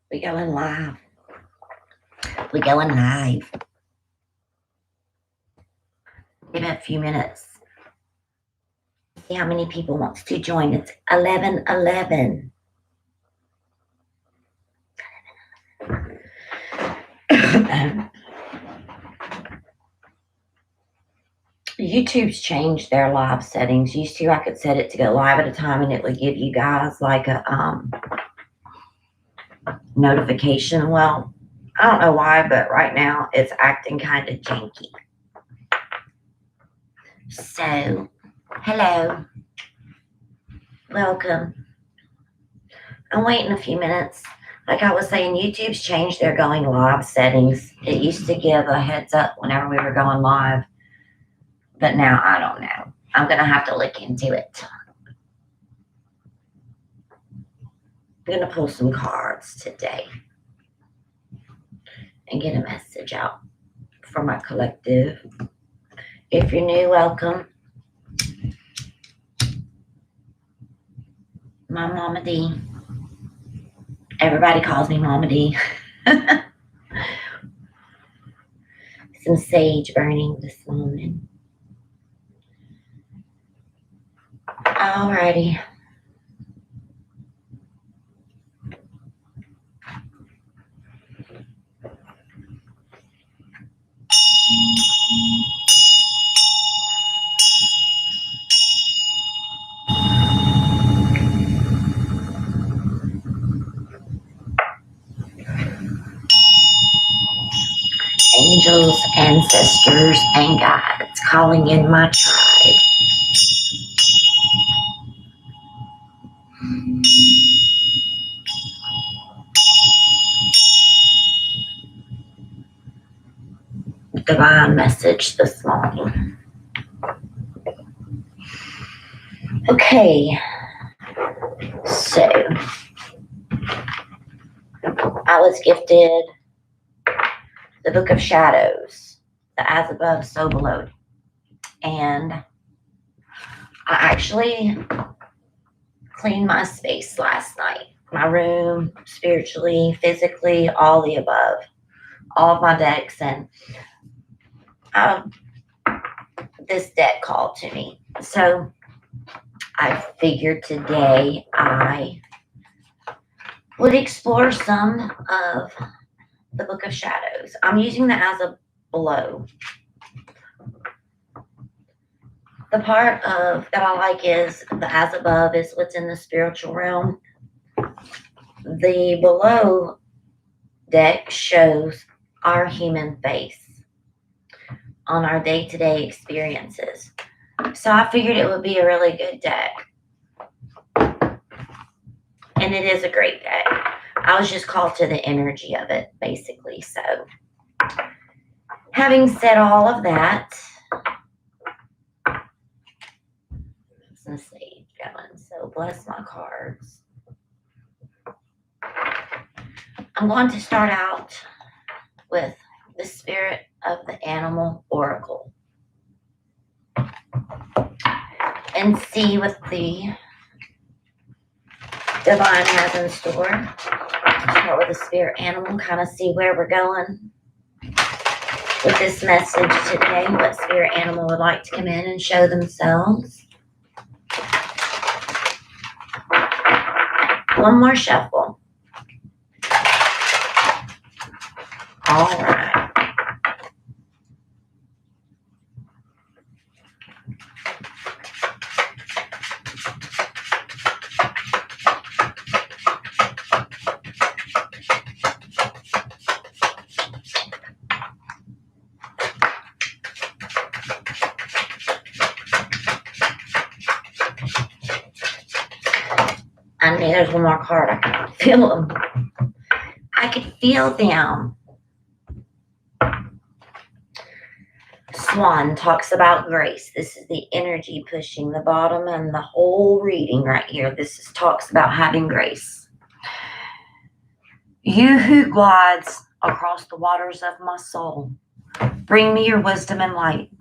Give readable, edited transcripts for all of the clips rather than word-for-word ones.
We going live. We going live. Give it a few minutes. See how many people wants to join. It's 11:11. YouTube's changed their live settings. Used to, I could set it to go live at a time, and it would give you guys like a notification. Well, I don't know why, but right now it's acting kind of janky. So, hello. Welcome. I'm waiting a few minutes. Like I was saying, YouTube's changed their going live settings. It used to give a heads up whenever we were going live, but now I don't know. I'm going to have to look into it. I'm going to pull some cards today and get a message out for my collective. If you're new, welcome. My Mama D. Everybody calls me Mama D. Some sage burning this morning. Alrighty. Angels, ancestors, and guides calling in my tribe. Divine message this morning. Okay, so I was gifted the Book of Shadows, the As Above, So Below, and I actually cleaned my space last night. My room, spiritually, physically, all the above, all of my decks, and this deck called to me. So I figured today I would explore some of the Book of Shadows. I'm using the As Below. The part of that I like is the As Above is what's in the spiritual realm. The Below deck shows our human face on our day-to-day experiences. So I figured it would be a really good deck. And it is a great deck. I was just called to the energy of it, basically. So, having said all of that, some sage going. So, bless my cards. I'm going to start out with the Spirit of the Animal Oracle and see what the Divine has in store. Start with the spirit animal, kind of see where we're going with this message today. What spirit animal would like to come in and show themselves? One more shuffle. All right. I knew there's one more card. I could feel them. I could feel them. Swan talks about grace. This is the energy pushing the bottom and the whole reading right here. This talks about having grace. You who glides across the waters of my soul, bring me your wisdom and light.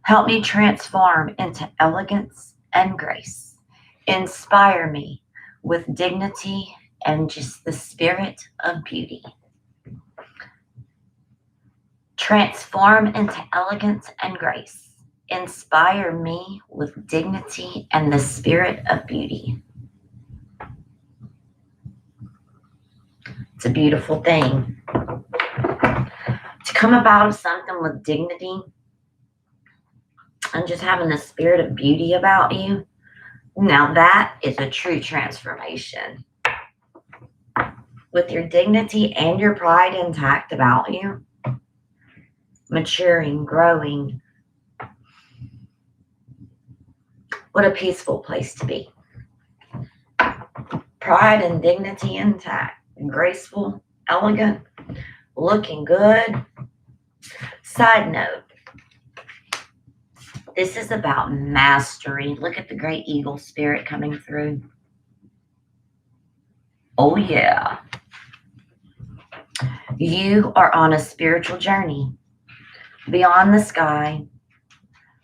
Help me transform into elegance and grace. Inspire me with dignity and just the spirit of beauty. Transform into elegance and grace. Inspire me with dignity and the spirit of beauty. It's a beautiful thing. To come about something with dignity and just having the spirit of beauty about you, now that is a true transformation. With your dignity and your pride intact about you, maturing, growing. What a peaceful place to be. Pride and dignity intact, graceful, elegant, looking good. Side note, this is about mastery. Look at the great eagle spirit coming through. Oh yeah. You are on a spiritual journey. Beyond the sky,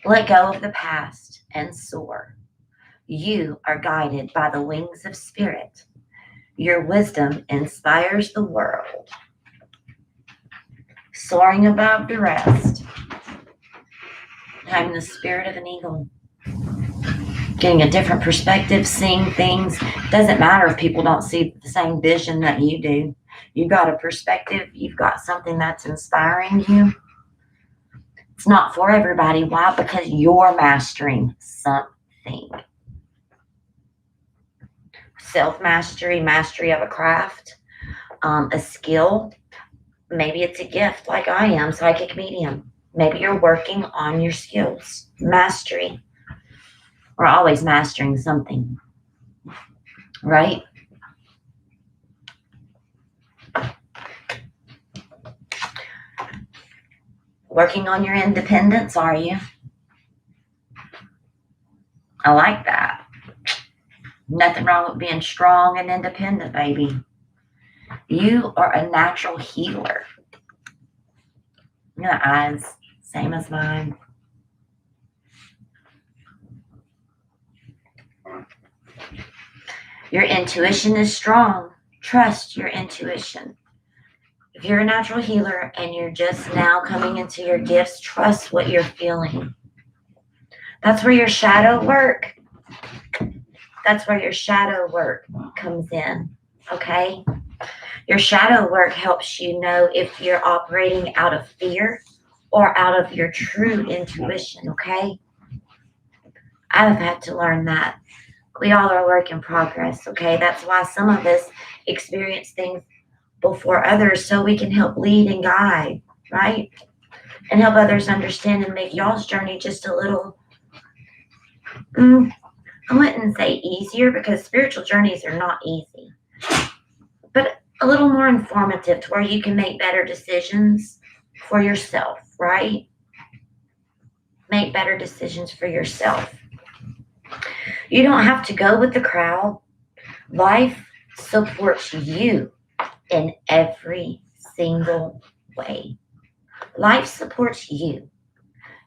let go of the past and soar. You are guided by the wings of spirit. Your wisdom inspires the world. Soaring above the rest. Having the spirit of an eagle. Getting a different perspective, seeing things. Doesn't matter if people don't see the same vision that you do. You've got a perspective. You've got something that's inspiring you. It's not for everybody. Why? Because you're mastering something. Self-mastery, mastery of a craft, a skill. Maybe it's a gift like I am, psychic medium. Maybe you're working on your skills. Mastery. We're always mastering something, right? Working on your independence, are you? I like that. Nothing wrong with being strong and independent, baby. You are a natural healer. Your eyes, same as mine. Your intuition is strong. Trust your intuition. If you're a natural healer and you're just now coming into your gifts, trust what you're feeling. That's where your shadow work. That's where your shadow work comes in, okay? Your shadow work helps you know if you're operating out of fear or out of your true intuition, okay? I've had to learn that. We all are a work in progress, okay? That's why some of us experience things before others so we can help lead and guide, right? And help others understand and make y'all's journey just a little, I wouldn't say easier because spiritual journeys are not easy, but a little more informative to where you can make better decisions for yourself, right? Make better decisions for yourself. You don't have to go with the crowd. Life supports you in every single way. Life supports you.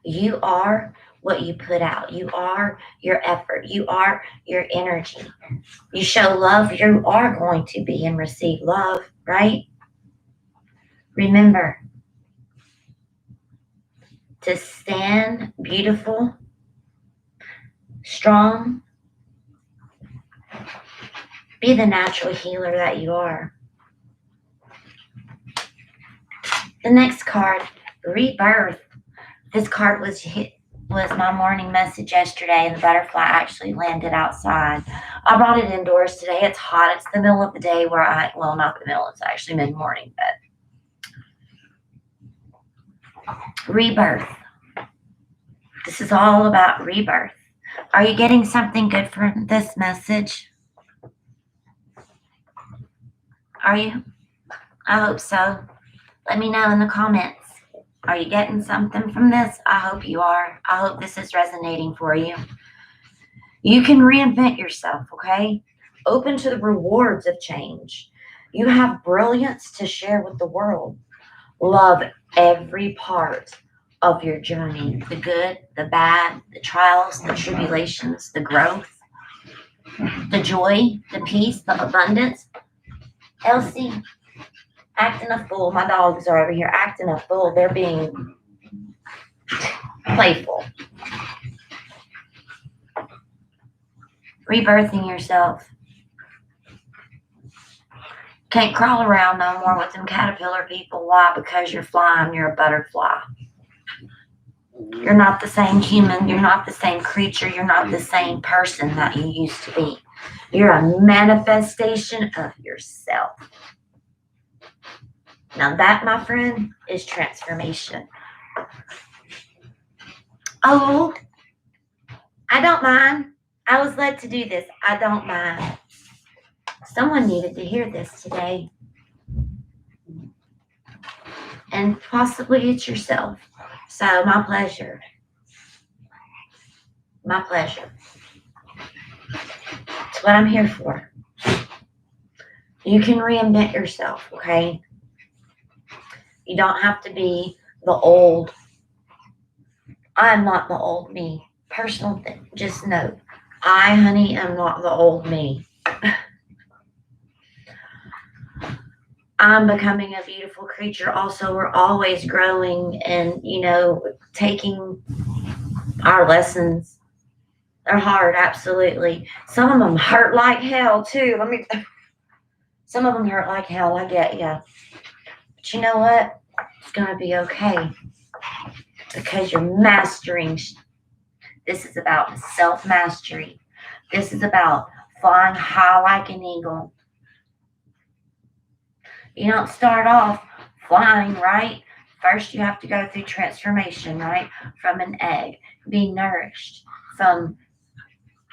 You are what you put out. You are your effort. You are your energy. You show love, you are going to be and receive love, right? Remember to stand beautiful, strong, be the natural healer that you are. The next card, Rebirth. This card was my morning message yesterday, and the butterfly actually landed outside. I brought it indoors today. It's hot. It's the middle of the day where not the middle, it's actually mid-morning, but rebirth. This is all about rebirth. Are you getting something good from this message? Are you? I hope so. Let me know in the comments. Are you getting something from this? I hope you are. I hope this is resonating for you. You can reinvent yourself, okay? Open to the rewards of change. You have brilliance to share with the world. Love every part of your journey. The good, the bad, the trials, the tribulations, the growth, the joy, the peace, the abundance. Elsie, acting a fool. My dogs are over here acting a fool. They're being playful. Rebirthing yourself. Can't crawl around no more with them caterpillar people. Why? Because you're flying. You're a butterfly. You're not the same human. You're not the same creature. You're not the same person that you used to be. You're a manifestation of yourself. Now that, my friend, is transformation. Oh, I don't mind. I was led to do this. I don't mind. Someone needed to hear this today. And possibly it's yourself. So my pleasure. My pleasure. It's what I'm here for. You can reinvent yourself, okay? You don't have to be the old. I'm not the old me. Personal thing. Just know, I, honey, am not the old me. I'm becoming a beautiful creature. Also, we're always growing and, taking our lessons. They're hard, absolutely. Some of them hurt like hell, too. Some of them hurt like hell, I get ya. But you know what? It's going to be okay. Because you're mastering. This is about self-mastery. This is about flying high like an eagle. You don't start off flying, right? First, you have to go through transformation, right? From an egg, being nourished, from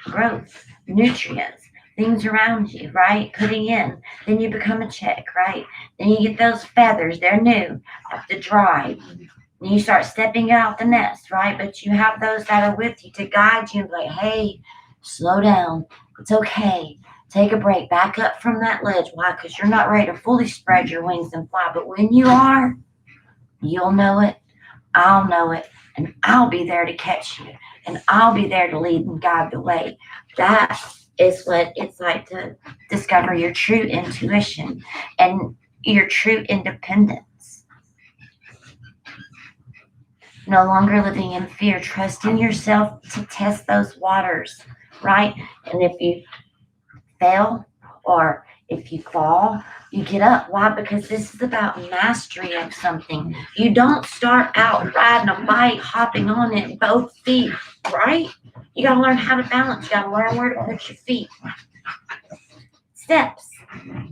growth, nutrients, things around you, right? Putting in. Then you become a chick, right? Then you get those feathers. They're new, have to dry. And you start stepping out the nest, right? But you have those that are with you to guide you and be like, hey, slow down. It's okay. Take a break. Back up from that ledge. Why? Because you're not ready to fully spread your wings and fly. But when you are, you'll know it. I'll know it. And I'll be there to catch you. And I'll be there to lead and guide the way. That is what it's like to discover your true intuition and your true independence. No longer living in fear, trusting yourself to test those waters, right? And if you fail or if you fall, you get up. Why? Because this is about mastery of something. You don't start out riding a bike, hopping on it, both feet, right? You got to learn how to balance. You got to learn where to put your feet. Steps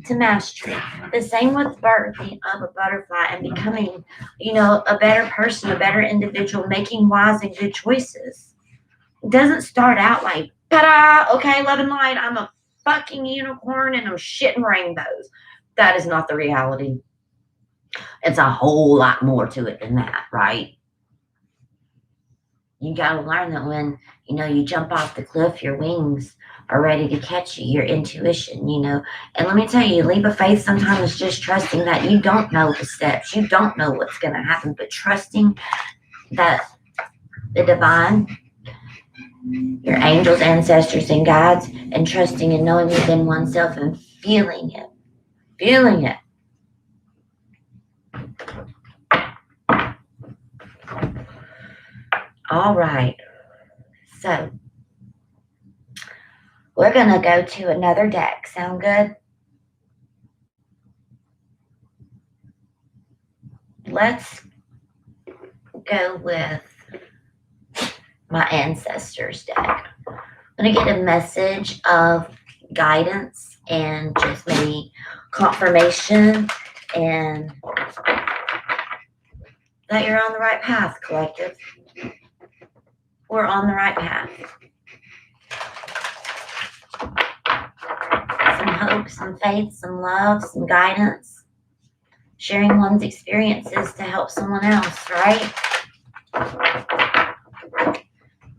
to mastery. The same with birthing of a butterfly and becoming, a better person, a better individual, making wise and good choices. It doesn't start out like, ta-da, okay, love and light, I'm a fucking unicorn and I'm shitting rainbows. That is not the reality. It's a whole lot more to it than that, right? You got to learn that when, you jump off the cliff, your wings are ready to catch you, your intuition, And let me tell you, leap of faith sometimes is just trusting that you don't know the steps. You don't know what's going to happen, but trusting that the divine, your angels, ancestors, and guides, and trusting and knowing within oneself and feeling it. Feeling it. All right. So, we're going to go to another deck. Sound good? Let's go with my ancestors deck. I'm going to get a message of guidance and just maybe confirmation and that you're on the right path, collective. We're on the right path. Some hope, some faith, some love, some guidance. Sharing one's experiences to help someone else, right?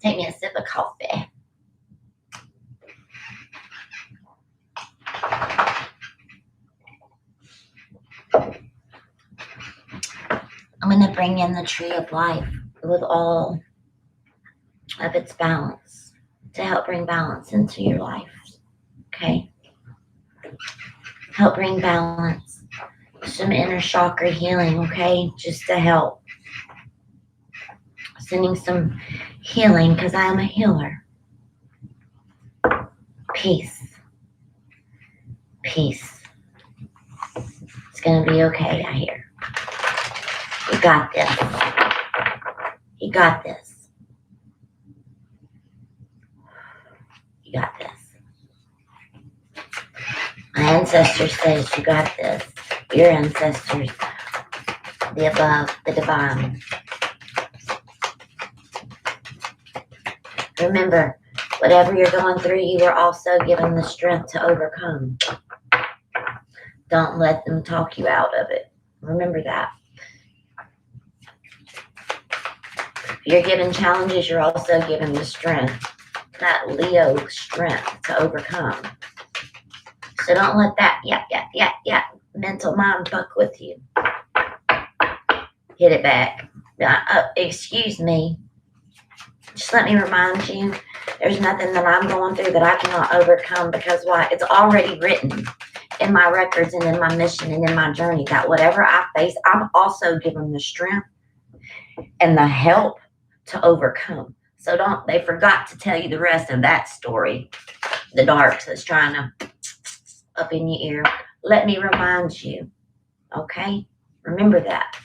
Take me a sip of coffee. I'm going to bring in the tree of life with all of its balance to help bring balance into your life. Okay? help bring balance, some inner chakra healing, okay? Just to help. Sending some healing because I am a healer. Peace. Peace. It's going to be okay, I hear. You got this. You got this. You got this. My ancestors says you got this. Your ancestors, the above, the divine. Remember, whatever you're going through, you were also given the strength to overcome. Don't let them talk you out of it. Remember that. If you're given challenges, you're also given the strength, that Leo strength to overcome. So don't let that mental mind fuck with you. Hit it back. Excuse me. Just let me remind you, there's nothing that I'm going through that I cannot overcome, because why? It's already written in my records and in my mission and in my journey that whatever I face, I'm also given the strength and the help to overcome. So they forgot to tell you the rest of that story. The dark that's trying to up in your ear. Let me remind you, okay? Remember that.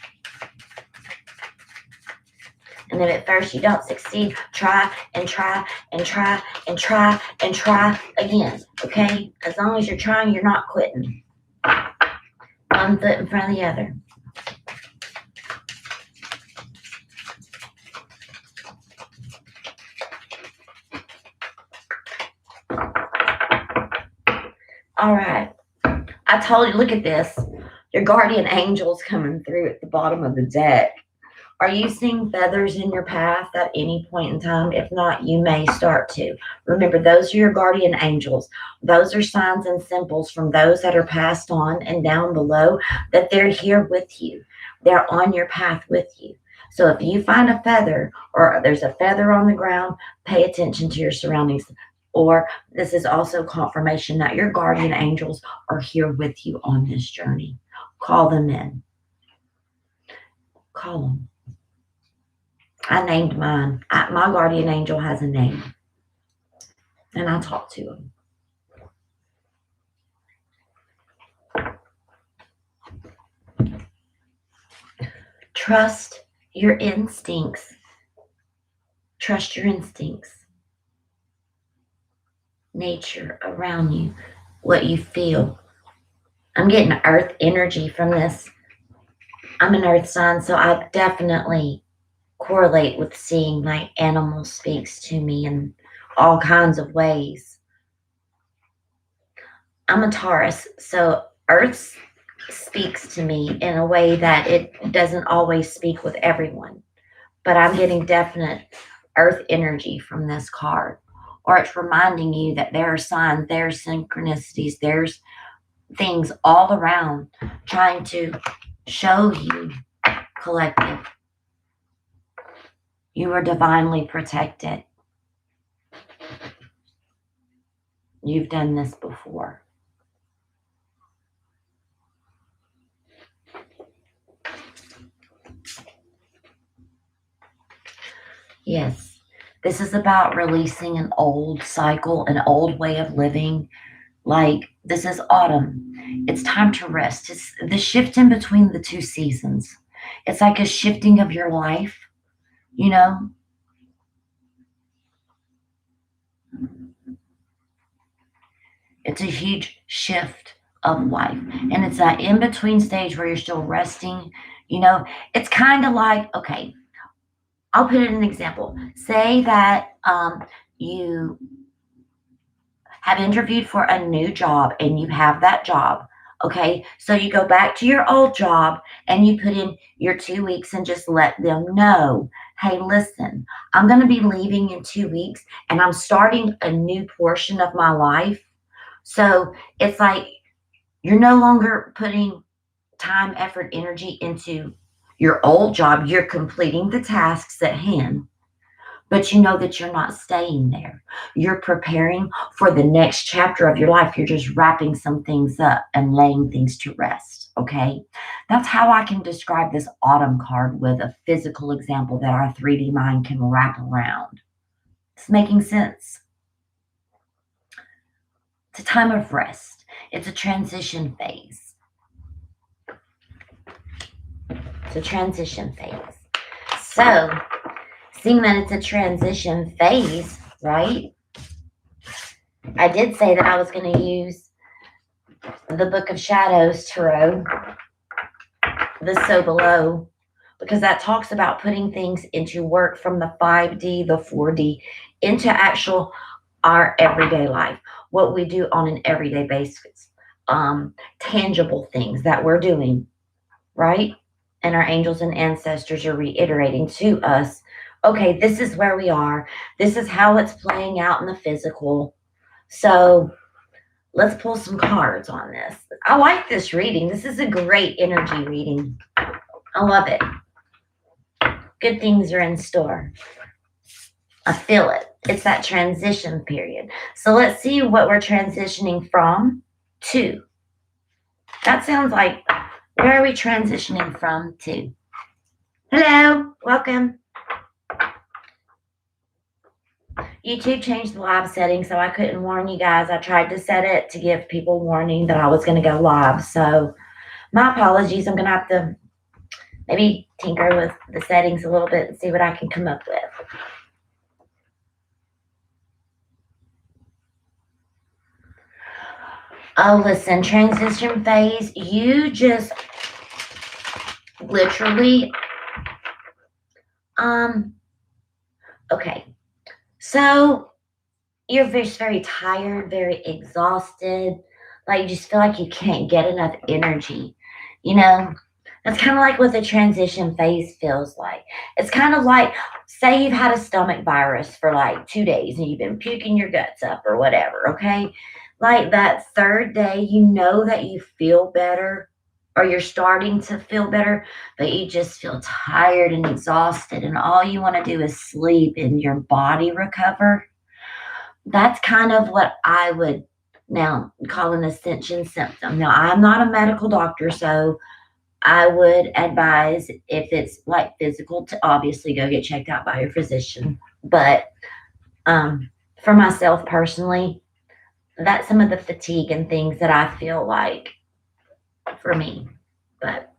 And then at first you don't succeed, try and try and try and try and try again, okay? As long as you're trying, you're not quitting. One foot in front of the other. All right. I told you, look at this. Your guardian angel's coming through at the bottom of the deck. Are you seeing feathers in your path at any point in time? If not, you may start to. Remember, those are your guardian angels. Those are signs and symbols from those that are passed on and down below that they're here with you. They're on your path with you. So if you find a feather or there's a feather on the ground, pay attention to your surroundings. Or this is also confirmation that your guardian angels are here with you on this journey. Call them in. Call them. I named mine. My guardian angel has a name. And I talk to him. Trust your instincts. Trust your instincts. Nature around you. What you feel. I'm getting earth energy from this. I'm an earth sign, so I definitely correlate with seeing like animal speaks to me in all kinds of ways. I'm a Taurus, so earth speaks to me in a way that it doesn't always speak with everyone, but I'm getting definite earth energy from this card. Or it's reminding you that there are signs, there's synchronicities, there's things all around trying to show you, collective, you are divinely protected. You've done this before. Yes, this is about releasing an old cycle, an old way of living. Like, this is autumn. It's time to rest. It's the shift in between the two seasons. It's like a shifting of your life, you know? It's a huge shift of life. And it's that in between stage where you're still resting, you know? It's kind of like, okay, I'll put it in an example. Say that you have interviewed for a new job and you have that job. Okay, so you go back to your old job and you put in your 2 weeks and just let them know, hey, listen, I'm going to be leaving in 2 weeks and I'm starting a new portion of my life. So it's like you're no longer putting time, effort, energy into your old job. You're completing the tasks at hand. but you know that you're not staying there. You're preparing for the next chapter of your life. You're just wrapping some things up and laying things to rest. Okay. That's how I can describe this autumn card with a physical example that our 3D mind can wrap around. It's making sense. It's a time of rest. It's a transition phase. It's a transition phase. So, seeing that it's a transition phase, right? I did say that I was going to use the Book of Shadows Tarot, the So Below, because that talks about putting things into work from the 5D, the 4D, into actual our everyday life, what we do on an everyday basis, tangible things that we're doing, right? And our angels and ancestors are reiterating to us, okay, this is where we are. This is how it's playing out in the physical. So let's pull some cards on this. I like this reading. This is a great energy reading. I love it. Good things are in store. I feel it. It's that transition period. So let's see what we're transitioning from to. That sounds like, where are we transitioning from to? Hello, welcome. YouTube changed the live setting, so I couldn't warn you guys. I tried to set it to give people warning that I was going to go live. So my apologies. I'm going to have to maybe tinker with the settings a little bit and see what I can come up with. Oh, listen, transition phase, you just literally, okay. So you're just very tired, very exhausted. Like you just feel like you can't get enough energy. You know, that's kind of like what the transition phase feels like. It's kind of like, say you've had a stomach virus for like 2 days and you've been puking your guts up or whatever, okay? Like that third day, you know that you feel better or you're starting to feel better, but you just feel tired and exhausted and all you want to do is sleep and your body recover. That's kind of what I would now call an ascension symptom. Now, I'm not a medical doctor, so I would advise, if it's like physical, to obviously go get checked out by your physician. But for myself personally, that's some of the fatigue and things that I feel like for me. But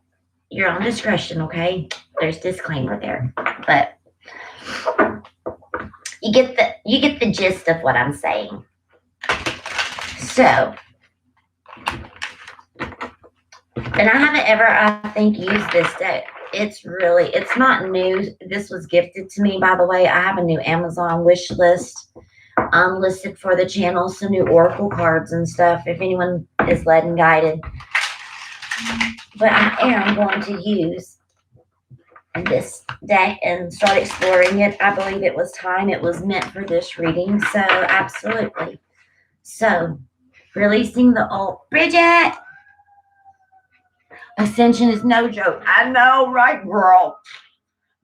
your own discretion, okay? There's disclaimer there. But you get the gist of what I'm saying. So, and I haven't ever, I think, used this deck. It's not new. This was gifted to me, by the way. I have a new Amazon wish list listed for the channel, some new oracle cards and stuff, if anyone is led and guided. But I am going to use this deck and start exploring it. I believe it was time. It was meant for this reading. So, absolutely. So, releasing the old. Bridget! Ascension is no joke. I know, right, girl?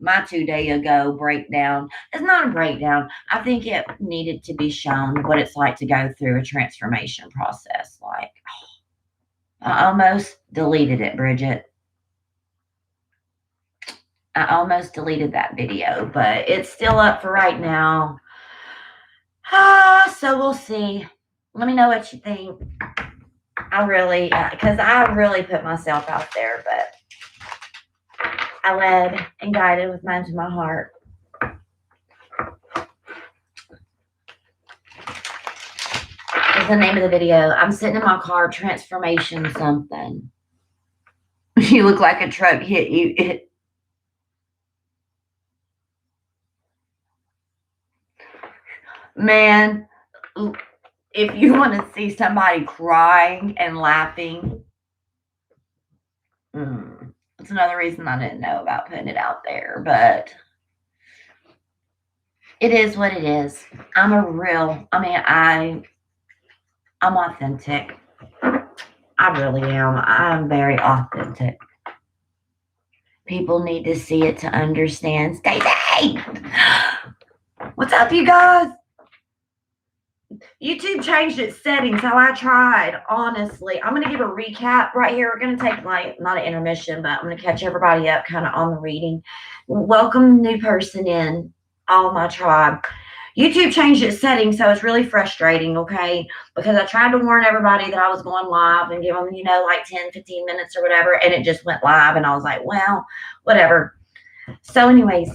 My 2 day ago breakdown. It's not a breakdown. I think it needed to be shown what it's like to go through a transformation process. Like, I almost deleted it, Bridget. I almost deleted that video, but it's still up for right now. So we'll see. Let me know what you think. I really, because I really put myself out there, but I led and guided with mine to my heart. What's the name of the video? I'm sitting in my car, transformation something. You look like a truck hit you. Man, if you want to see somebody crying and laughing, it's another reason I didn't know about putting it out there, but it is what it is. I'm authentic. I really am. I'm very authentic. People need to see it to understand. Stacey! What's up, you guys? YouTube changed its settings, so I tried, honestly. I'm going to give a recap right here. We're going to take, like, not an intermission, but I'm going to catch everybody up kind of on the reading. Welcome, new person in, all my tribe. YouTube changed its settings, so it's really frustrating, okay? Because I tried to warn everybody that I was going live and give them, like 10, 15 minutes or whatever, and it just went live, and I was like, well, whatever. So anyways,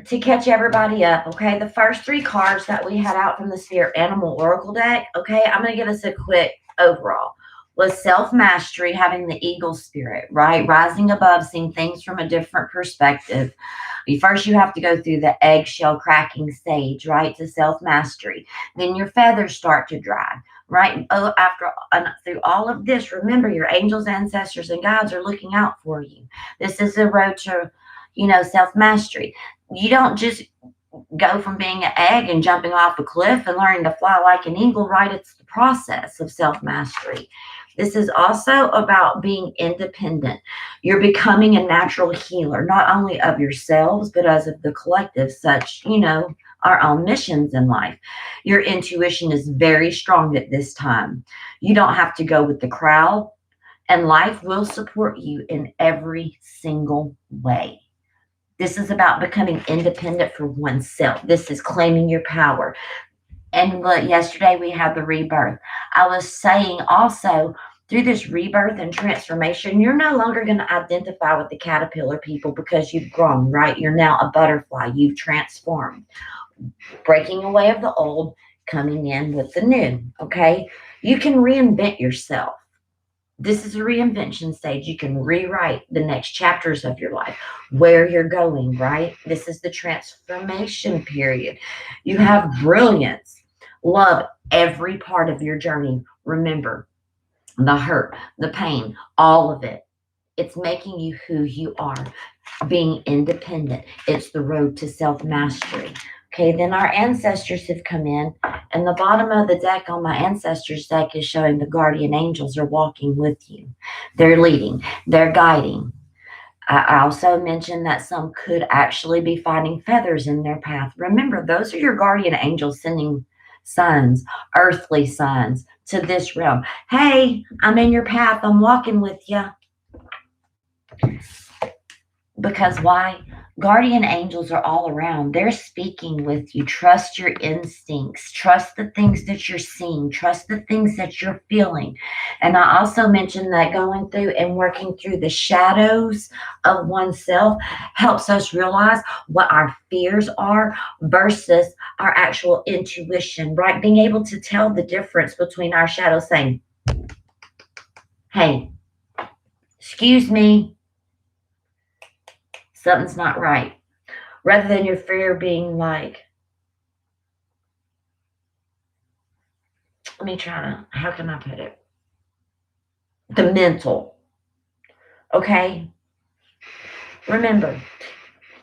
to catch everybody up, okay, the first 3 cards that we had out from the Spirit Animal Oracle deck, okay, I'm going to give us a quick overall. Was self-mastery, having the eagle spirit, right? Rising above, seeing things from a different perspective. First, you have to go through the eggshell cracking stage, right, to self-mastery. Then your feathers start to dry, right? Through all of this, remember, your angels, ancestors, and guides are looking out for you. This is a road to, self-mastery. You don't just go from being an egg and jumping off a cliff and learning to fly like an eagle, right? It's the process of self-mastery. This is also about being independent. You're becoming a natural healer, not only of yourselves, but as of the collective, such, our own missions in life. Your intuition is very strong at this time. You don't have to go with the crowd, and life will support you in every single way. This is about becoming independent for oneself. This is claiming your power. And look, yesterday we had the rebirth. I was saying also, through this rebirth and transformation, you're no longer going to identify with the caterpillar people because you've grown, right? You're now a butterfly. You've transformed. Breaking away of the old, coming in with the new, okay? You can reinvent yourself. This is a reinvention stage. You can rewrite the next chapters of your life, where you're going, right? This is the transformation period. You have brilliance. Love every part of your journey. Remember, the hurt, the pain, all of it. It's making you who you are. Being independent. It's the road to self-mastery. Okay, then our ancestors have come in, and the bottom of the deck on my ancestors deck is showing the guardian angels are walking with you. They're leading, they're guiding. I also mentioned that some could actually be finding feathers in their path. Remember, those are your guardian angels sending signs, earthly signs to this realm. Hey, I'm in your path. I'm walking with you. Because why? Guardian angels are all around. They're speaking with you. Trust your instincts. Trust the things that you're seeing. Trust the things that you're feeling. And I also mentioned that going through and working through the shadows of oneself helps us realize what our fears are versus our actual intuition, right? Being able to tell the difference between our shadows saying, hey, excuse me, something's not right, rather than your fear being like, how can I put it? The mental. Okay? Remember,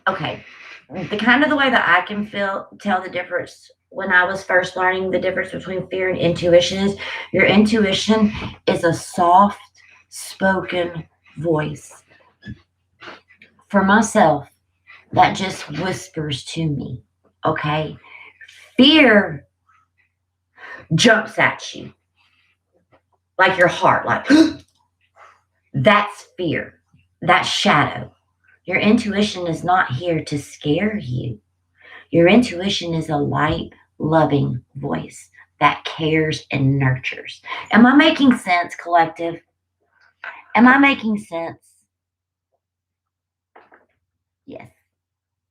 okay, the way that I can tell the difference when I was first learning the difference between fear and intuition is your intuition is a soft spoken voice. For myself, that just whispers to me, okay? Fear jumps at you, like your heart, like, that's fear, that's shadow. Your intuition is not here to scare you. Your intuition is a light, loving voice that cares and nurtures. Am I making sense, collective? Am I making sense? Yes.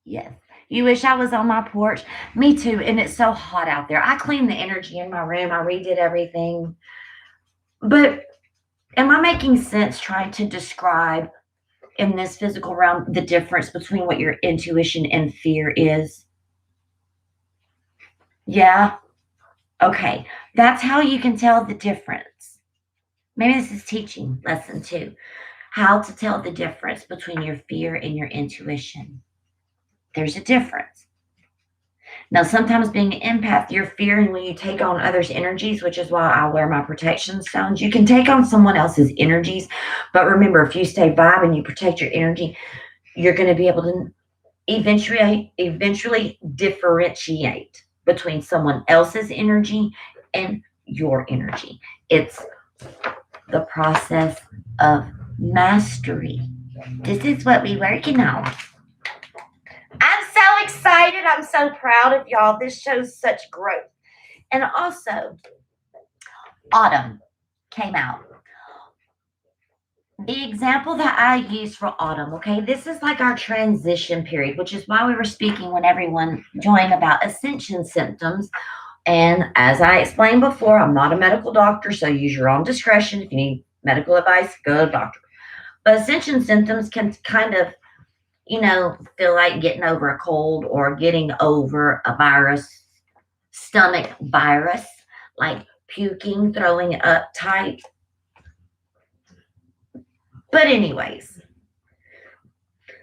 Yes. You wish I was on my porch? Me too. And it's so hot out there. I cleaned the energy in my room. I redid everything. But am I making sense trying to describe in this physical realm the difference between what your intuition and fear is? Yeah. Okay. That's how you can tell the difference. Maybe this is teaching lesson 2. How to tell the difference between your fear and your intuition. There's a difference. Now, sometimes being an empath, you're fearing when you take on others' energies, which is why I wear my protection stones. You can take on someone else's energies, but remember, if you stay vibe and you protect your energy, you're going to be able to eventually differentiate between someone else's energy and your energy. It's the process of mastery. This is what we're working on. I'm so excited. I'm so proud of y'all. This shows such growth. And also, autumn came out. The example that I use for autumn, okay, this is like our transition period, which is why we were speaking when everyone joined about ascension symptoms. And as I explained before, I'm not a medical doctor, so use your own discretion. If you need medical advice, go to a doctor. But ascension symptoms can kind of, feel like getting over a cold or getting over a virus, stomach virus, like puking, throwing up type. But, anyways,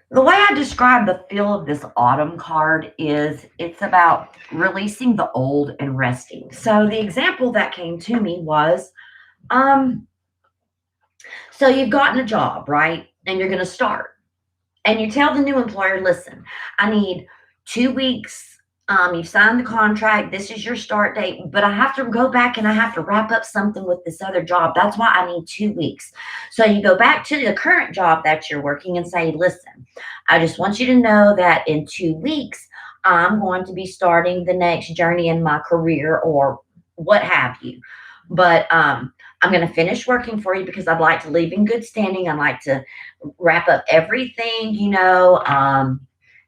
the way I describe the feel of this autumn card is it's about releasing the old and resting. So, the example that came to me was so you've gotten a job, right? And you're going to start. And you tell the new employer, listen, I need 2 weeks. You've signed the contract. This is your start date, but I have to go back and I have to wrap up something with this other job. That's why I need 2 weeks. So you go back to the current job that you're working and say, listen, I just want you to know that in 2 weeks, I'm going to be starting the next journey in my career or what have you. But I'm going to finish working for you because I'd like to leave in good standing. I'd like to wrap up everything,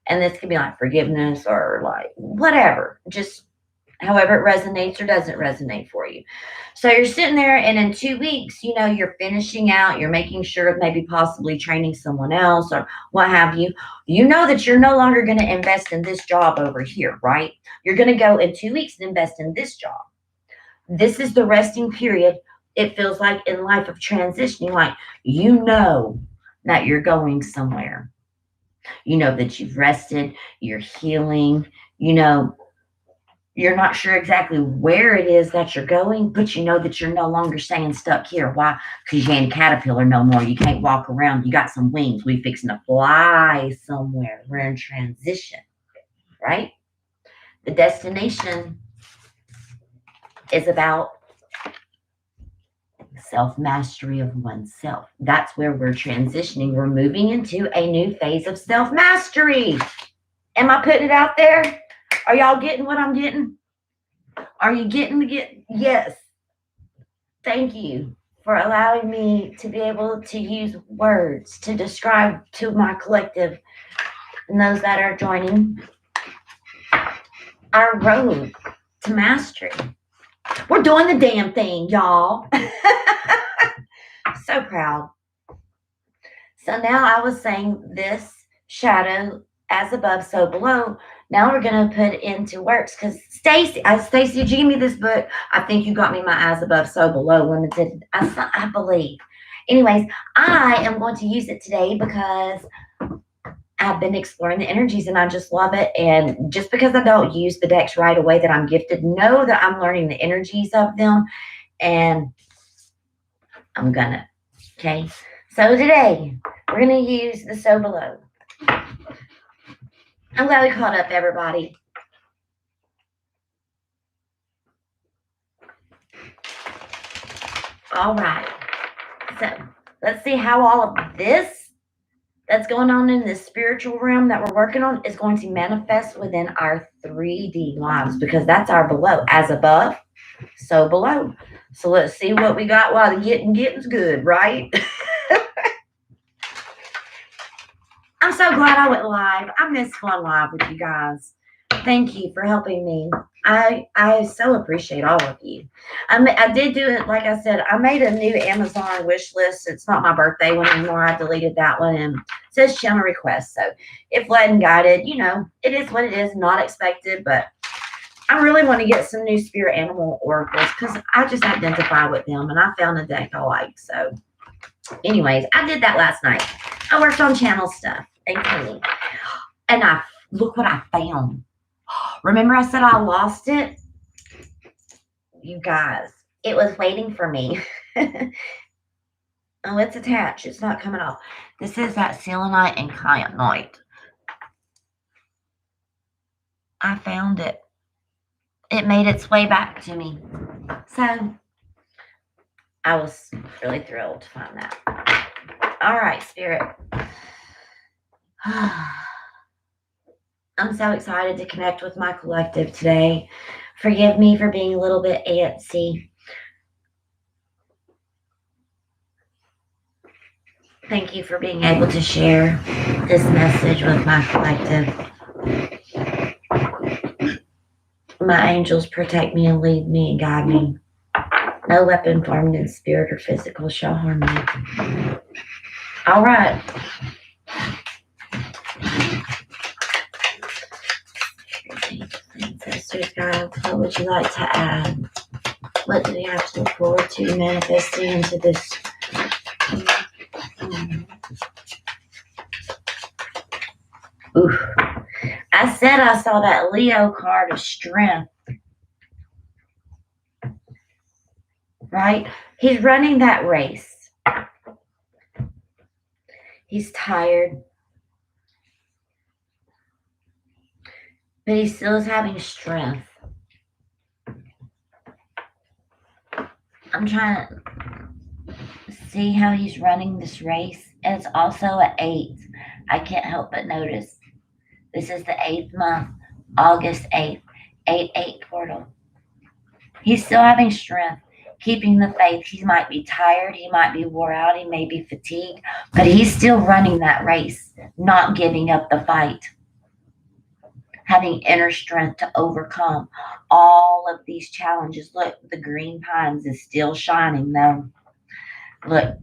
and this could be like forgiveness or like whatever, just however it resonates or doesn't resonate for you. So you're sitting there, and in 2 weeks, you're finishing out, you're making sure of maybe possibly training someone else or what have you. You know that you're no longer going to invest in this job over here, right? You're going to go in 2 weeks and invest in this job. This is the resting period. It feels like in life of transitioning, like that you're going somewhere. You know that you've rested, you're healing, you're not sure exactly where it is that you're going, but you know that you're no longer staying stuck here. Why? Because you ain't a caterpillar no more. You can't walk around. You got some wings. We fixing to fly somewhere. We're in transition, right? The destination is about self-mastery of oneself. That's where we're transitioning. We're moving into a new phase of self-mastery. Am I putting it out there? Are y'all getting what I'm getting? Are you getting yes. Thank you for allowing me to be able to use words to describe to my collective and those that are joining our road to mastery. We're doing the damn thing, y'all. So proud. So now I was saying this shadow as above, so below. Now we're going to put into works because Stacy, did you give me this book? I think you got me my as above, so below limited. I believe. Anyways, I am going to use it today because I've been exploring the energies and I just love it. And just because I don't use the decks right away that I'm gifted, know that I'm learning the energies of them and I'm gonna. Okay. So today we're going to use the so below. I'm glad we caught up, everybody. All right. So let's see how all of this that's going on in this spiritual realm that we're working on is going to manifest within our 3D lives because that's our below. As above, so below. So let's see what we got while the getting's good, right? I'm so glad I went live. I missed going live with you guys. Thank you for helping me. I so appreciate all of you. I did do it, like I said, I made a new Amazon wish list. It's not my birthday one anymore. I deleted that one and it says channel request. So if led and guided, it is what it is, not expected, but I really want to get some new spirit animal oracles because I just identify with them and I found a deck I like. So anyways, I did that last night. I worked on channel stuff and look what I found. Remember I said I lost it? You guys, it was waiting for me. Oh, it's attached. It's not coming off. This is that selenite and kyanite. I found it. It made its way back to me. So I was really thrilled to find that. All right, Spirit. I'm so excited to connect with my collective today. Forgive me for being a little bit antsy. Thank you for being able to share this message with my collective. My angels protect me and lead me and guide me. No weapon formed in spirit or physical shall harm me. All right. Ancestors, God, what would you like to add? What do we have to look forward to manifesting into this? Ooh. I said I saw that Leo card of strength. Right? He's running that race. He's tired. But he still is having strength. I'm trying to see how he's running this race. And it's also an 8. I can't help but notice. This is the 8th month, August 8th, 8-8 portal. He's still having strength, keeping the faith. He might be tired. He might be wore out. He may be fatigued. But he's still running that race, not giving up the fight. Having inner strength to overcome all of these challenges. Look, the green pines is still shining though. Look,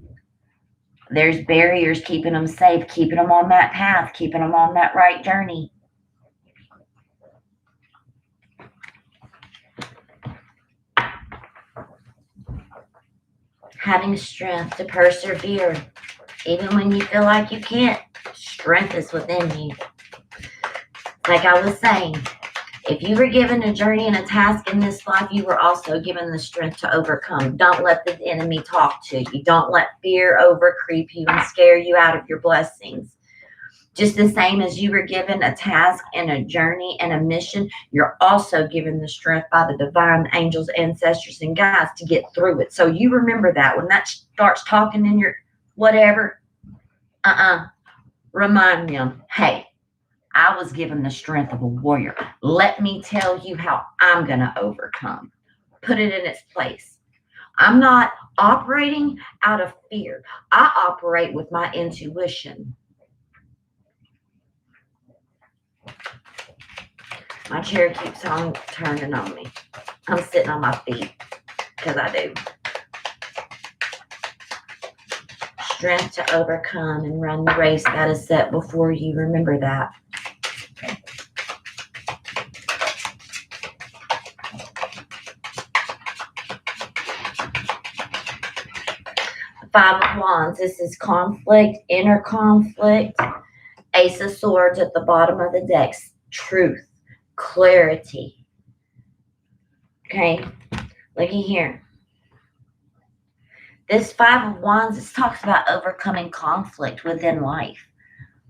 there's barriers keeping them safe, keeping them on that path, keeping them on that right journey. Having strength to persevere. Even when you feel like you can't, strength is within you. Like I was saying, if you were given a journey and a task in this life, you were also given the strength to overcome. Don't let the enemy talk to you. Don't let fear overcreep you and scare you out of your blessings. Just the same as you were given a task and a journey and a mission, you're also given the strength by the divine angels, ancestors, and guides to get through it. So you remember that when that starts talking in your whatever, remind them, hey, I was given the strength of a warrior. Let me tell you how I'm going to overcome. Put it in its place. I'm not operating out of fear. I operate with my intuition. My chair keeps on turning on me. I'm sitting on my feet because I do. Strength to overcome and run the race that is set before you. Remember that. Five of Wands. This is conflict, inner conflict. Ace of Swords at the bottom of the deck. Truth, clarity. Okay, looky here. This Five of Wands, this talks about overcoming conflict within life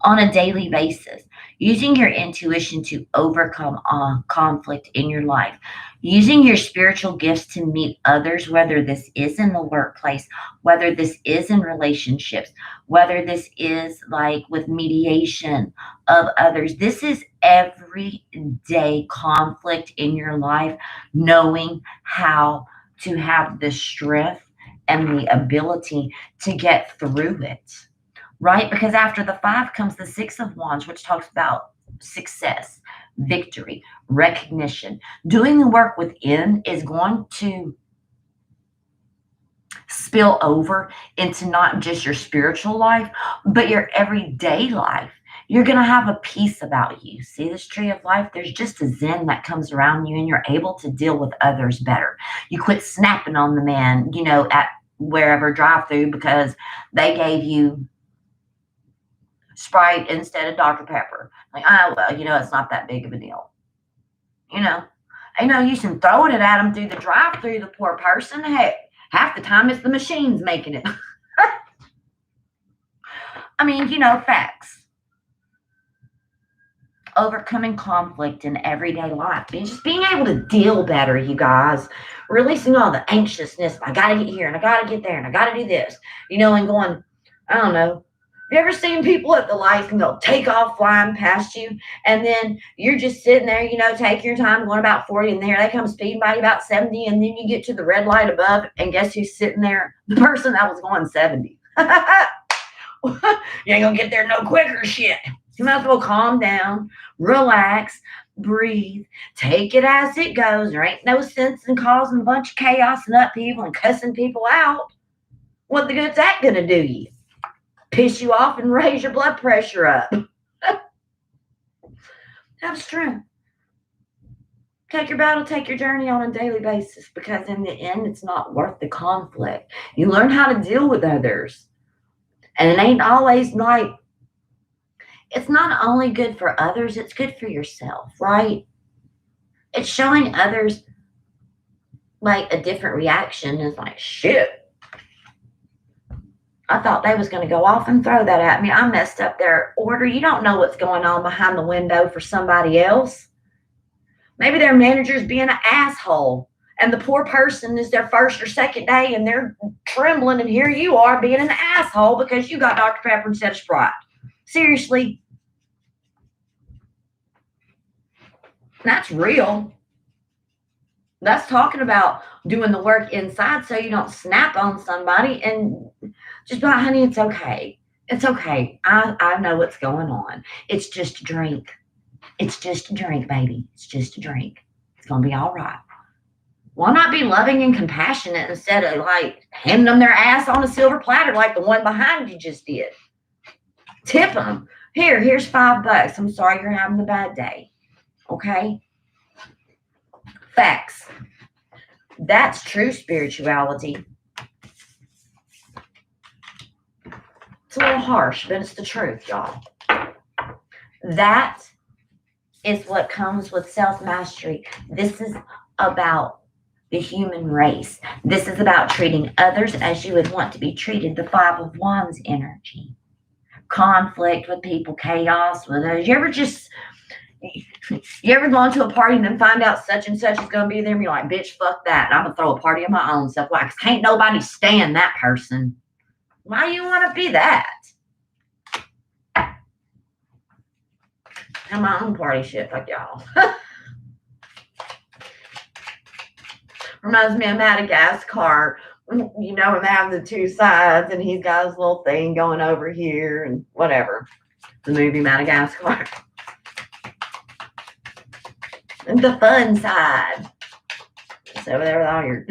on a daily basis, using your intuition to overcome conflict in your life, using your spiritual gifts to meet others, whether this is in the workplace, whether this is in relationships, whether this is like with mediation of others. This is everyday conflict in your life, knowing how to have the strength and the ability to get through it. Right? Because after the 5 comes the 6 of Wands, which talks about success, victory, recognition. Doing the work within is going to spill over into not just your spiritual life, but your everyday life. You're going to have a peace about you. See this tree of life? There's just a zen that comes around you and you're able to deal with others better. You quit snapping on the man, at wherever drive-through because they gave you Sprite instead of Dr. Pepper. Like, well, it's not that big of a deal. Ain't no use in throwing it at them through the drive-through, the poor person. Heck, half the time it's the machines making it. I mean, facts. overcoming conflict in everyday life. Just being able to deal better, you guys. Releasing all the anxiousness. I got to get here and I got to get there and I got to do this. And going, I don't know. Have you ever seen people at the lights and they'll take off flying past you, and then you're just sitting there, taking your time, going about 40, and there they come speeding by you about 70, and then you get to the red light above, and guess who's sitting there? The person that was going 70. You ain't gonna get there no quicker, shit. You might as well calm down, relax, breathe, take it as it goes. There ain't no sense in causing a bunch of chaos and upheaval and cussing people out. What the good's that gonna do you? Piss you off and raise your blood pressure up. Have strength. Take your battle, take your journey on a daily basis, because in the end, it's not worth the conflict. You learn how to deal with others. And it ain't always like, it's not only good for others, it's good for yourself, right? It's showing others like a different reaction. It's like, shit, I thought they was going to go off and throw that at me. I messed up their order. You don't know what's going on behind the window for somebody else. Maybe their manager's being an asshole, and the poor person is their first or second day, and they're trembling, and here you are being an asshole because you got Dr. Pepper instead of Sprite. Seriously. That's real. That's talking about doing the work inside so you don't snap on somebody and just be like, honey, it's okay. It's okay. I know what's going on. It's just a drink. It's just a drink, baby. It's just a drink. It's going to be all right. Why not be loving and compassionate instead of like handing them their ass on a silver platter like the one behind you just did? Tip them. Here's $5. I'm sorry you're having a bad day. Okay? Facts. That's true spirituality. It's a little harsh, but it's the truth, y'all. That is what comes with self-mastery. This is about the human race. This is about treating others as you would want to be treated. The Five of Wands energy. Conflict with people, chaos with others. You ever gone to a party and then find out such and such is going to be there and you're like, bitch, fuck that. I'm going to throw a party of my own self. Like, can't nobody stand that person. Why you want to be that? Have my own party shit, fuck y'all. Reminds me of Madagascar. And they have the two sides, and he's got his little thing going over here and whatever. The movie Madagascar. And the fun side. It's over there with all your...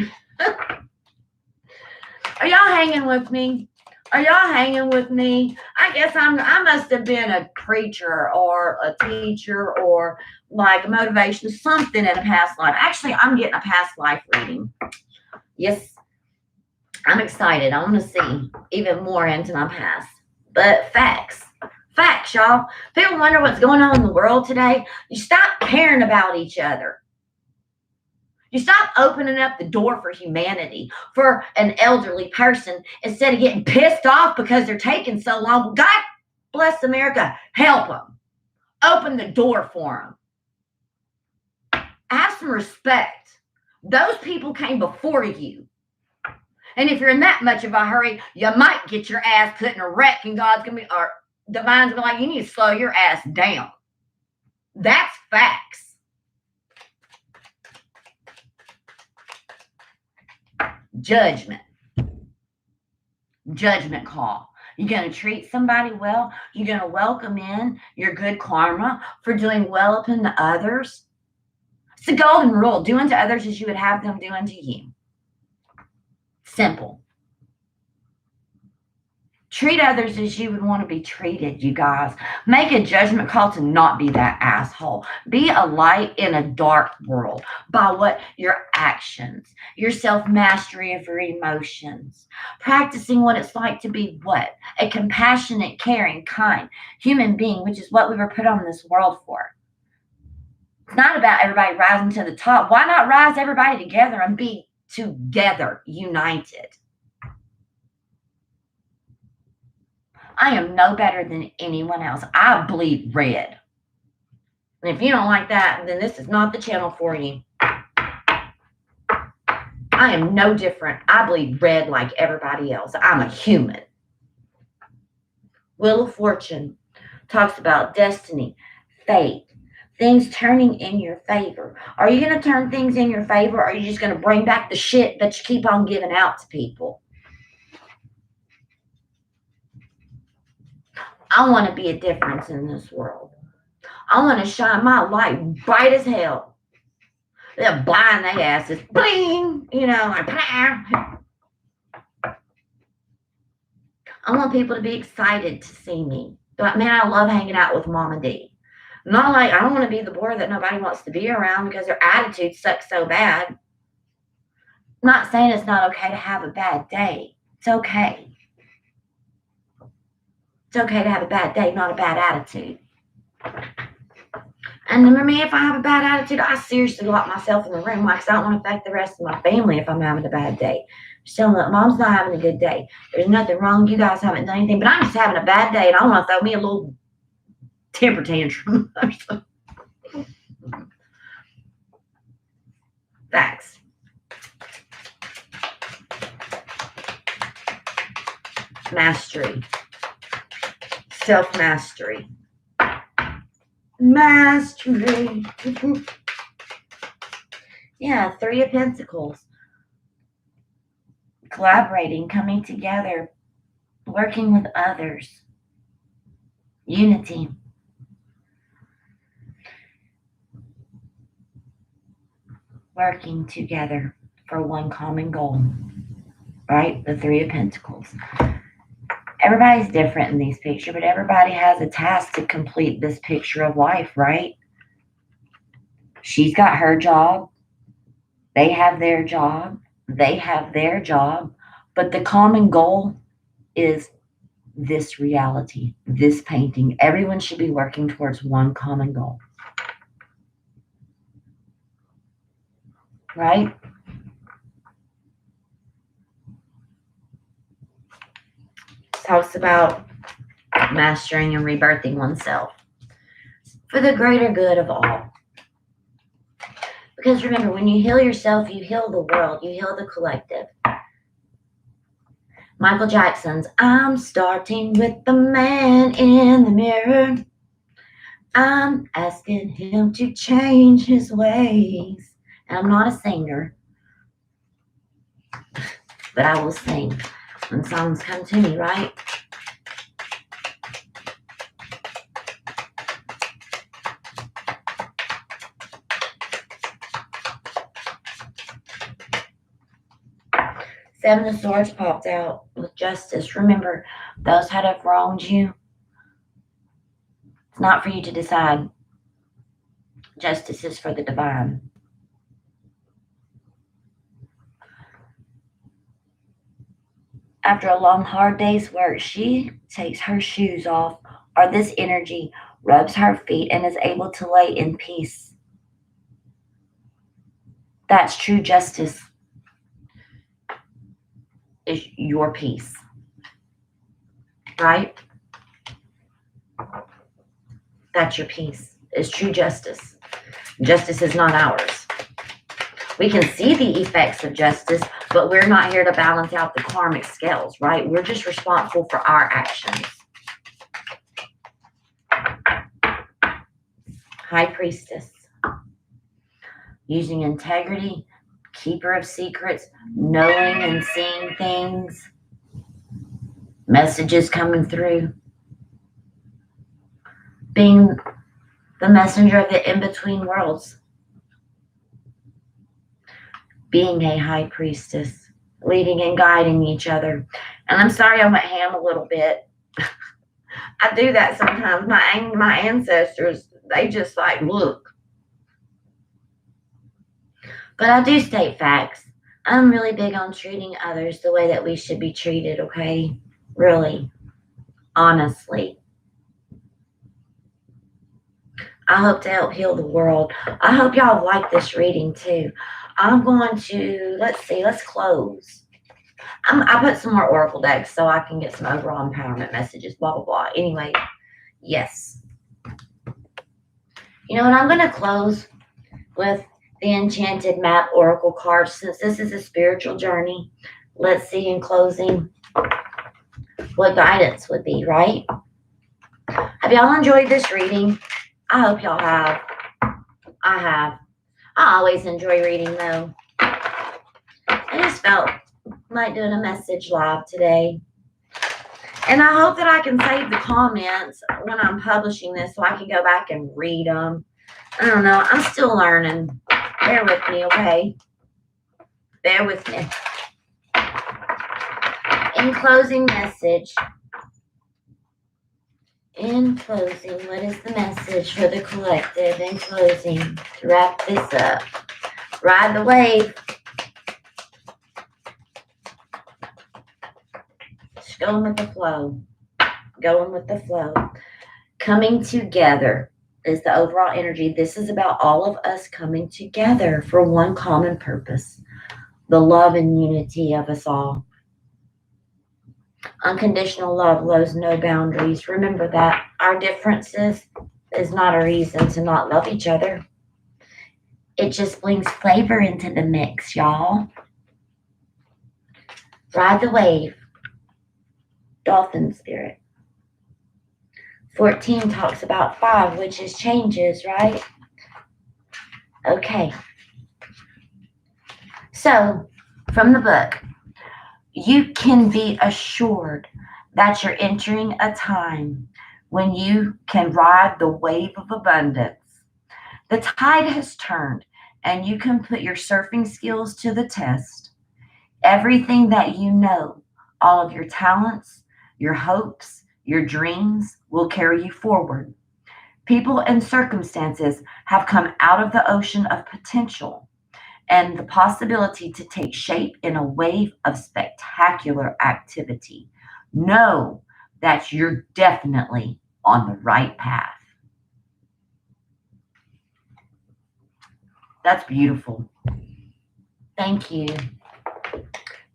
Are y'all hanging with me? Are y'all hanging with me? I guess I must have been a preacher or a teacher or like a motivation, something in a past life. Actually, I'm getting a past life reading. Yes, I'm excited. I want to see even more into my past. But facts, y'all. People wonder what's going on in the world today. You stop caring about each other. You stop opening up the door for humanity, for an elderly person, instead of getting pissed off because they're taking so long. God bless America. Help them. Open the door for them. Have some respect. Those people came before you. And if you're in that much of a hurry, you might get your ass put in a wreck, and God's going to be, or divine's going to be like, you need to slow your ass down. That's facts. Judgment call. You're going to treat somebody well. You're going to welcome in your good karma for doing well up unto others. It's the golden rule. Do unto others as you would have them do unto you. Simple. Treat others as you would want to be treated, you guys. Make a judgment call to not be that asshole. Be a light in a dark world by what? Your actions, your self-mastery of your emotions. Practicing what it's like to be what? A compassionate, caring, kind human being, which is what we were put on this world for. It's not about everybody rising to the top. Why not rise everybody together and be together, united? I am no better than anyone else. I bleed red. And if you don't like that, then this is not the channel for you. I am no different. I bleed red like everybody else. I'm a human. Wheel of Fortune talks about destiny, fate, things turning in your favor. Are you going to turn things in your favor, or are you just going to bring back the shit that you keep on giving out to people? I want to be a difference in this world. I want to shine my light bright as hell. They're blind their asses. Bling! You know, like, I want people to be excited to see me. But man, I love hanging out with Mama D. Not like I don't want to be the boy that nobody wants to be around because their attitude sucks so bad. I'm not saying it's not okay to have a bad day. It's okay. It's okay to have a bad day, not a bad attitude. And remember me, if I have a bad attitude, I seriously lock myself in the room because I don't want to affect the rest of my family if I'm having a bad day. Just tell them that Mom's not having a good day. There's nothing wrong. You guys haven't done anything, but I'm just having a bad day and I want to throw me a little temper tantrum. Facts. Mastery. Self-mastery. Mastery. Yeah, Three of Pentacles. Collaborating, coming together, working with others. Unity. Working together for one common goal. Right? The Three of Pentacles. Everybody's different in these pictures, but everybody has a task to complete this picture of life, right? She's got her job. They have their job. They have their job. But the common goal is this reality, this painting. Everyone should be working towards one common goal. Right? Talks about mastering and rebirthing oneself for the greater good of all. Because remember, when you heal yourself, you heal the world, you heal the collective. Michael Jackson's I'm starting with the man in the mirror. I'm asking him to change his ways. And I'm not a singer, but I will sing when songs come to me, right? Seven of Swords popped out with justice. Remember, those that have wronged you, it's not for you to decide. Justice is for the divine. After a long, hard day's work, she takes her shoes off, or this energy rubs her feet and is able to lay in peace. That's true justice. Is your peace. Right? That's your peace. It's true justice. Justice is not ours. We can see the effects of justice, but we're not here to balance out the karmic scales, right? We're just responsible for our actions. High Priestess. Using integrity, keeper of secrets, knowing and seeing things, messages coming through, being the messenger of the in-between worlds, being a high priestess, leading and guiding each other. And I'm sorry I went ham a little bit. I do that sometimes. My ancestors, they just like, look. But I do state facts. I'm really big on treating others the way that we should be treated, okay? Really. Honestly. I hope to help heal the world. I hope y'all like this reading too. I'm going to, let's close. I put some more oracle decks so I can get some overall empowerment messages, blah, blah, blah. Anyway, yes. You know, and I'm going to close with the Enchanted Map Oracle cards since this is a spiritual journey. Let's see in closing what guidance would be, right? Have y'all enjoyed this reading? I hope y'all have. I have. I always enjoy reading though. I just felt like doing a message live today. And I hope that I can save the comments when I'm publishing this so I can go back and read them. I don't know. I'm still learning. Bear with me, okay? Bear with me. In closing message. In closing, what is the message for the collective? In closing, to wrap this up. Ride the wave. Just going with the flow. Going with the flow. Coming together is the overall energy. This is about all of us coming together for one common purpose. The love and unity of us all. Unconditional love knows no boundaries. Remember that. Our differences is not a reason to not love each other. It just brings flavor into the mix, y'all. Ride the wave. Dolphin spirit. 14 talks about 5, which is changes, right? Okay. So, from the book, you can be assured that you're entering a time when you can ride the wave of abundance. The tide has turned, and you can put your surfing skills to the test. Everything that you know, all of your talents, your hopes, your dreams will carry you forward. People and circumstances have come out of the ocean of potential and the possibility to take shape in a wave of spectacular activity. Know that you're definitely on the right path. That's beautiful. Thank you.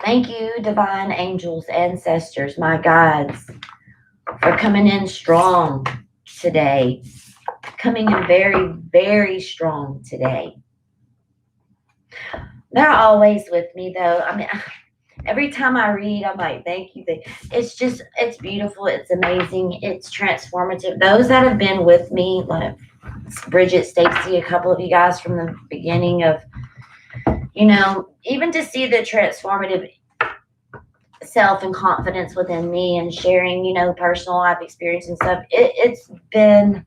Thank you, divine angels, ancestors, my guides, for coming in strong today. Coming in very, very strong today. They're always with me, though. I mean, every time I read, I'm like, thank you. It's beautiful. It's amazing. It's transformative. Those that have been with me, like Bridget, Stacy, a couple of you guys from the beginning of, even to see the transformative self and confidence within me and sharing, personal life experience and stuff, it's been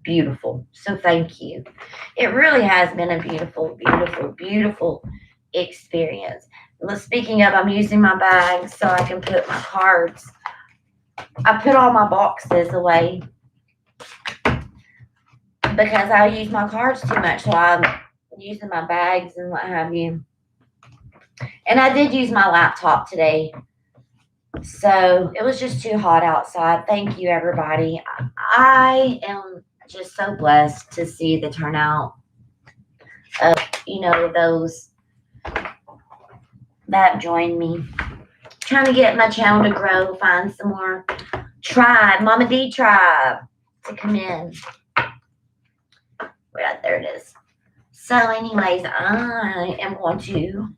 beautiful. So thank you. It really has been a beautiful, beautiful, beautiful experience. Speaking of, I'm using my bag so I can put my cards. I put all my boxes away because I use my cards too much, so I'm using my bags and what have you. And I did use my laptop today, so it was just too hot outside. Thank you, everybody. I am just so blessed to see the turnout of, those that joined me. Trying to get my channel to grow, find some more tribe, Mama D tribe, to come in. Right there it is. So anyways, I am going to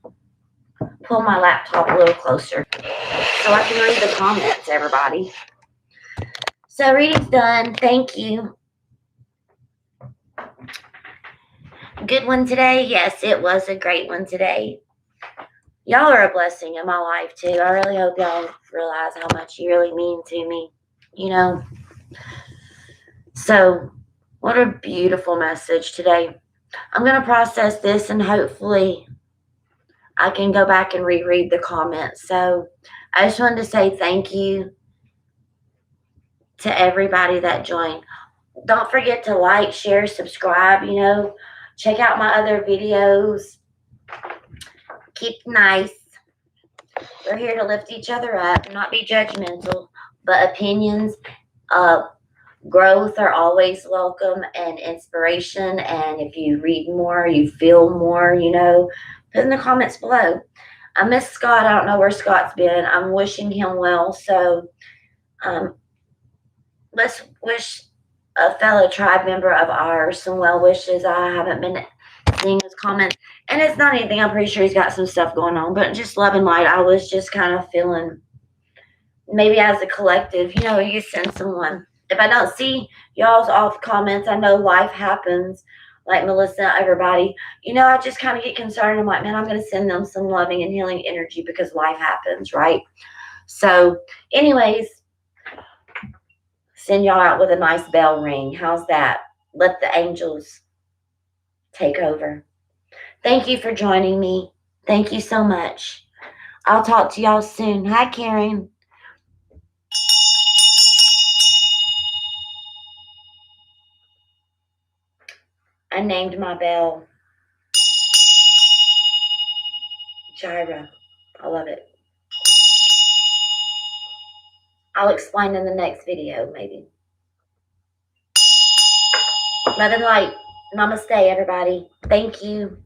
pull my laptop a little closer so I can read the comments, everybody. So reading's done. Thank you. Good one today. Yes, it was a great one today. Y'all are a blessing in my life too. I really hope y'all realize how much you really mean to me. So what a beautiful message today. I'm going to process this and hopefully I can go back and reread the comments. So I just wanted to say thank you to everybody that joined. Don't forget to like, share, subscribe, check out my other videos. Keep nice. We're here to lift each other up, not be judgmental, but opinions, growth are always welcome, and inspiration. And if you read more, you feel more, put in the comments below. I miss Scott. I don't know where Scott's been. I'm wishing him well. So let's wish a fellow tribe member of ours some well wishes. I haven't been seeing his comments, and it's not anything. I'm pretty sure he's got some stuff going on, but just love and light. I was just kind of feeling maybe as a collective, you send someone. If I don't see y'all's off comments, I know life happens. Like Melissa, everybody, I just kind of get concerned. I'm like, man, I'm going to send them some loving and healing energy because life happens, right? So, anyways, send y'all out with a nice bell ring. How's that? Let the angels take over. Thank you for joining me. Thank you so much. I'll talk to y'all soon. Hi, Karen. I named my bell Gyra. I love it. I'll explain in the next video, maybe. Love and light. Namaste, everybody. Thank you.